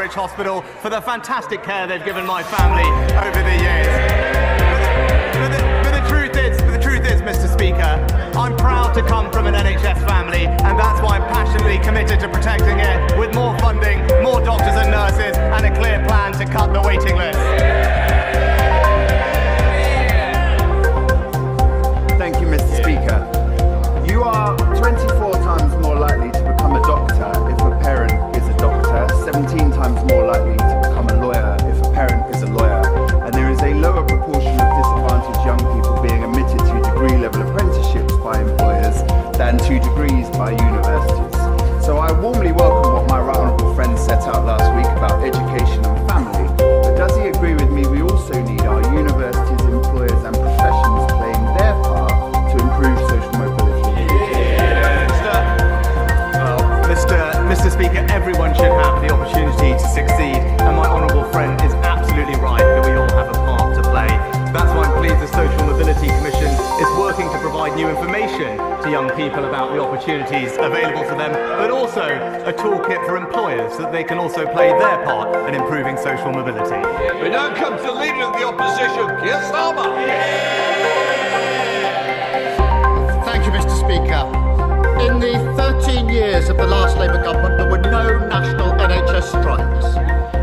Norwich Hospital for the fantastic care they've given my family over the years. But the truth is, Mr. Speaker, I'm proud to come from an NHS family, and that's why I'm passionately committed to protecting it with more funding, more doctors and nurses, and a clear plan to cut the waiting list. Thank you, Mr. Speaker. You are 24 times more likely to become a doctor if a parent is a doctor, 17 times more likely to become a lawyer if a parent is a lawyer, and there is a lower proportion of disadvantaged young people being admitted to degree-level apprenticeships by employers than to degrees by universities. So I warmly welcome what my right honourable friend set out last week about education and family, but does he agree with me we also need our universities, employers and professions playing their part to improve social mobility? Mr. Speaker, everyone should have the opportunity to succeed, and my honourable friend is absolutely right that we all have a part to play. That's why I'm pleased the Social Mobility Commission is working to provide new information to young people about the opportunities available to them, but also a toolkit for employers so that they can also play their part in improving social mobility. We now come to the Leader of the Opposition, Keir Starmer. Thank you, Mr. Speaker. In the 13 years of the last Labour government, there were no national NHS strikes.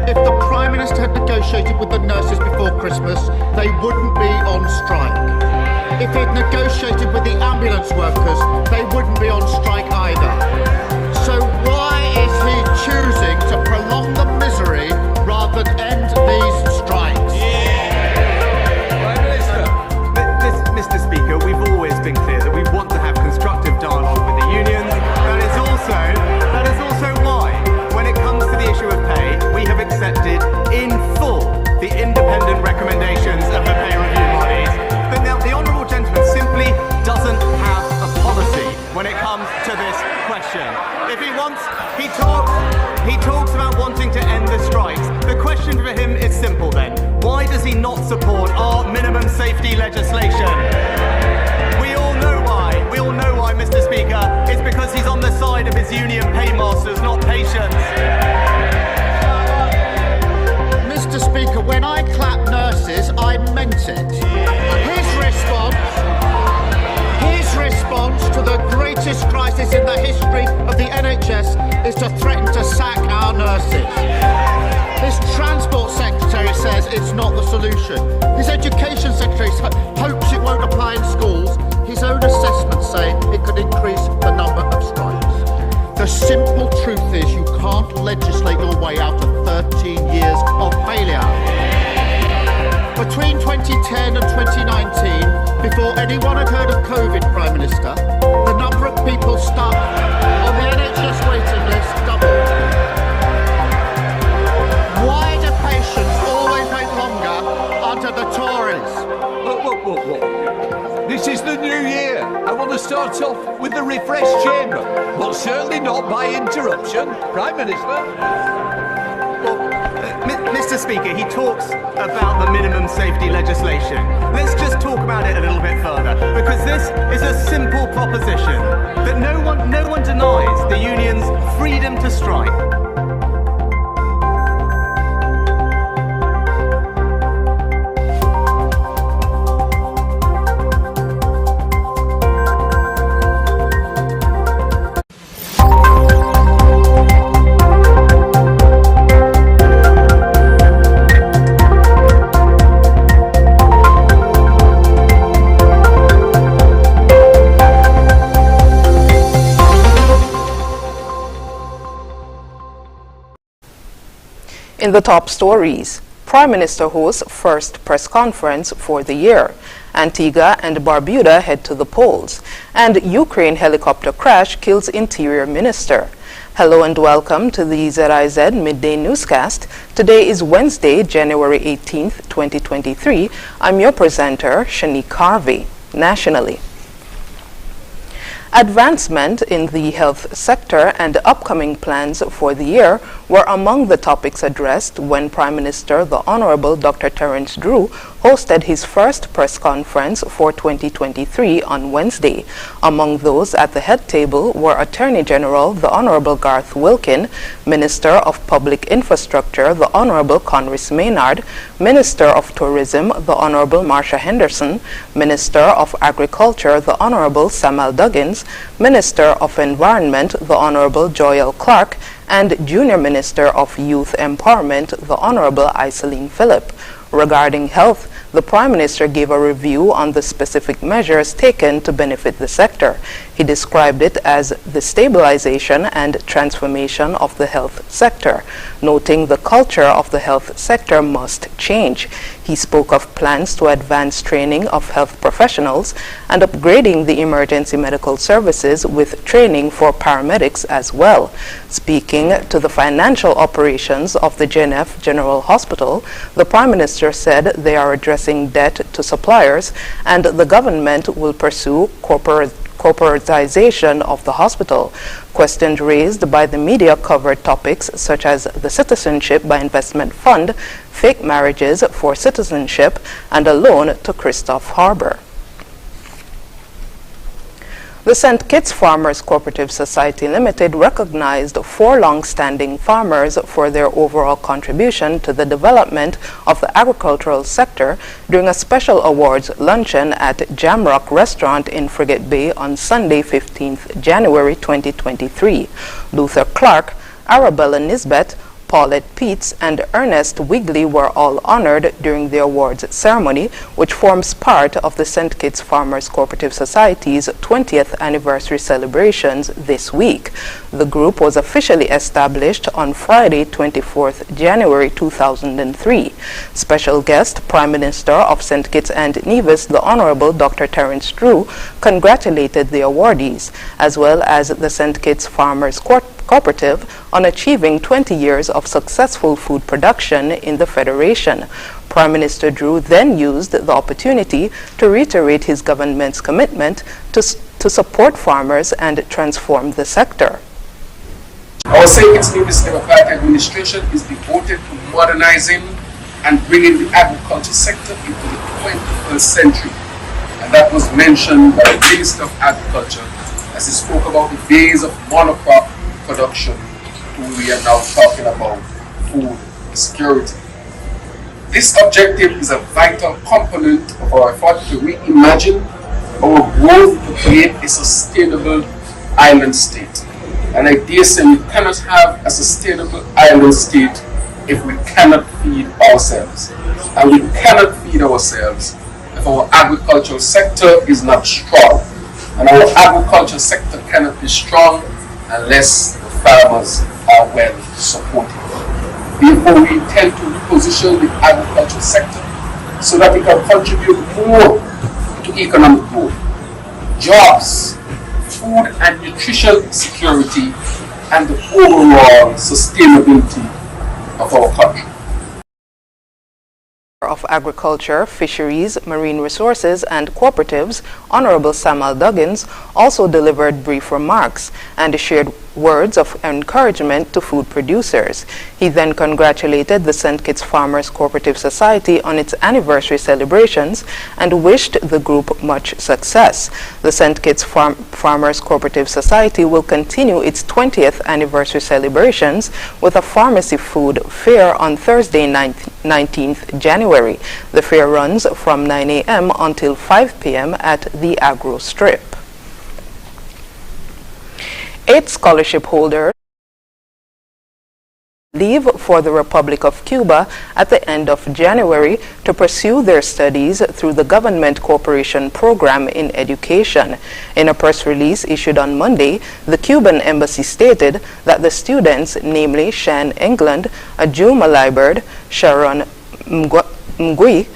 If the Prime Minister had negotiated with the nurses before Christmas, they wouldn't be on strike. If he'd negotiated with the ambulance workers, they wouldn't be on strike either. So why is he choosing to prolong the misery rather than end these strikes? Prime Minister. Mr. Speaker, we've always been clear that we want to have constructive dialogue with the unions. That is also why, when it comes to the issue of pay, we have accepted in full the independent recommendations of the pay review bodies. But now the honourable gentleman simply doesn't have a policy when it comes to this question. If he talks about wanting to end the strikes. The question for him is simple then. Why does he not support our minimum safety legislation? We all know why. We all know why, Mr. Speaker. It's because he's on the side of his union paymasters, not patients. Mr. Speaker, when I clap nurses, I meant it. His response to the greatest crisis in the history of the NHS is to threaten to sack our nurses. His Transport Secretary says it's not the solution. His Education Secretary hopes it won't apply in schools. His own assessments say it could increase the number of strikes. The simple truth is you can't legislate your way out of 13 years of failure. Between 2010 and 2019, before anyone had heard of COVID, Prime Minister, the number of people stuck on the NHS waiting list doubled. Why do patients always wait longer under the Tories? Whoa. This is the new year. I want to start off with the refreshed chamber, but certainly not by interruption. Prime Minister. Mr. Speaker, he talks about the minimum safety legislation. Let's just talk about it a little bit further, because this is a simple proposition that no one denies the union's freedom to strike. In the top stories, Prime Minister hosts first press conference for the year. Antigua and Barbuda head to the polls. And Ukraine helicopter crash kills Interior Minister. Hello and welcome to the ZIZ Midday Newscast. Today is Wednesday, January 18th, 2023. I'm your presenter, Shanique Harvey. Nationally, advancement in the health sector and upcoming plans for the year were among the topics addressed when Prime Minister the Honorable Dr. Terence Drew hosted his first press conference for 2023 on Wednesday. Among those at the head table were Attorney General the Honorable Garth Wilkin, Minister of Public Infrastructure the Honorable Conris Maynard, Minister of Tourism the Honorable Marsha Henderson, Minister of Agriculture the Honorable Samuel Duggins, Minister of Environment the Honorable Joel Clark, and Junior Minister of Youth Empowerment the Honorable Iselin Phillip. Regarding health, the Prime Minister gave a review on the specific measures taken to benefit the sector. He described it as the stabilization and transformation of the health sector, noting the culture of the health sector must change. He spoke of plans to advance training of health professionals and upgrading the emergency medical services with training for paramedics as well. Speaking to the financial operations of the GenF General Hospital, the Prime Minister said they are addressing debt to suppliers and the government will pursue corporatization of the hospital. Questions raised by the media covered topics such as the Citizenship by Investment Fund, fake marriages for citizenship, and a loan to Christoph Harbour. The St. Kitts Farmers Cooperative Society Limited recognized 4 long-standing farmers for their overall contribution to the development of the agricultural sector during a special awards luncheon at Jamrock Restaurant in Frigate Bay on Sunday, 15th January 2023. Luther Clark, Arabella Nisbet, Paulette Peets, and Ernest Wigley were all honored during the awards ceremony, which forms part of the St. Kitts Farmers Cooperative Society's 20th anniversary celebrations this week. The group was officially established on Friday, 24th January 2003. Special guest, Prime Minister of St. Kitts and Nevis, the Honorable Dr. Terence Drew, congratulated the awardees, as well as the St. Kitts Farmers Cooperative on achieving 20 years of successful food production in the Federation. Prime Minister Drew then used the opportunity to reiterate his government's commitment to support farmers and transform the sector. Our St. Kitts Nevis Democratic Administration is devoted to modernizing and bringing the agriculture sector into the 21st century. And that was mentioned by the Minister of Agriculture as he spoke about the days of monocrop production to we are now talking about food security. This objective is a vital component of our effort to reimagine our growth to create a sustainable island state. And I dare say we cannot have a sustainable island state if we cannot feed ourselves. And we cannot feed ourselves if our agricultural sector is not strong. And our agricultural sector cannot be strong unless the farmers are well supported. Therefore, we intend to reposition the agricultural sector so that it can contribute more to economic growth, jobs, food and nutrition security, and the overall sustainability of our country. Of Agriculture, Fisheries, Marine Resources and Cooperatives, Honorable Samuel Duggins, also delivered brief remarks and shared words of encouragement to food producers. He then congratulated the St. Kitts Farmers Cooperative Society on its anniversary celebrations and wished the group much success. The St. Kitts Farmers Cooperative Society will continue its 20th anniversary celebrations with a pharmacy food fair on Thursday, 19th January. The fair runs from 9 a.m. until 5 p.m. at the Agro Strip. 8 scholarship holders leave for the Republic of Cuba at the end of January to pursue their studies through the Government Cooperation Program in Education. In a press release issued on Monday, the Cuban embassy stated that the students, namely Shan England, Ajuma Liburd, Sharon Mgui,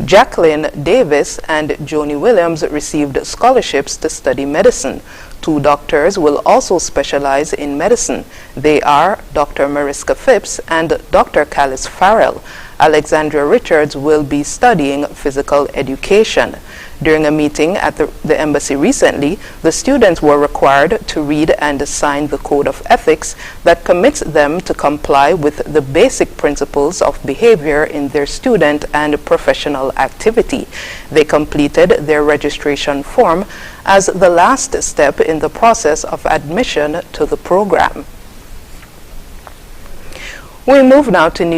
Jacqueline Davis, and Joni Williams received scholarships to study medicine. 2 doctors will also specialize in medicine. They are Dr. Mariska Phipps and Dr. Callis Farrell. Alexandria Richards will be studying physical education. During a meeting at the embassy recently, the students were required to read and sign the Code of Ethics that commits them to comply with the basic principles of behavior in their student and professional activity. They completed their registration form as the last step in the process of admission to the program. We move now to news.